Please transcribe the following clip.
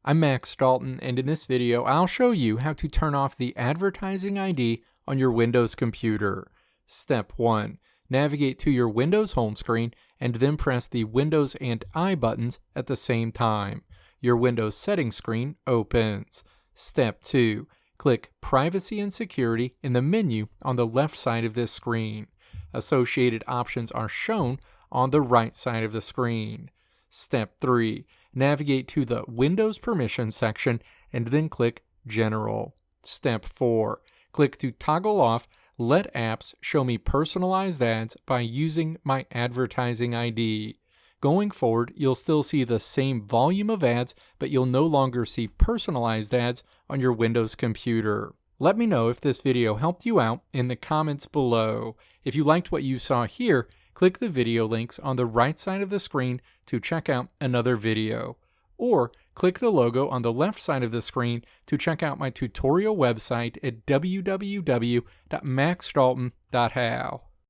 I'm Max Dalton, and in this video I'll show you how to turn off the advertising ID on your Windows computer. Step 1. Navigate to your Windows home screen and then press the Windows and I buttons at the same time. Your Windows settings screen opens. Step 2. Click Privacy and Security in the menu on the left side of this screen. Associated options are shown on the right side of the screen. Step 3. Navigate to the Windows Permissions section and then click General. Step 4. Click to toggle off Let Apps Show Me Personalized Ads by using my advertising ID. Going forward, you'll still see the same volume of ads, but you'll no longer see personalized ads on your Windows computer. Let me know if this video helped you out in the comments below. If you liked what you saw here, click the video links on the right side of the screen to check out another video. Or click the logo on the left side of the screen to check out my tutorial website at www.maxdalton.how.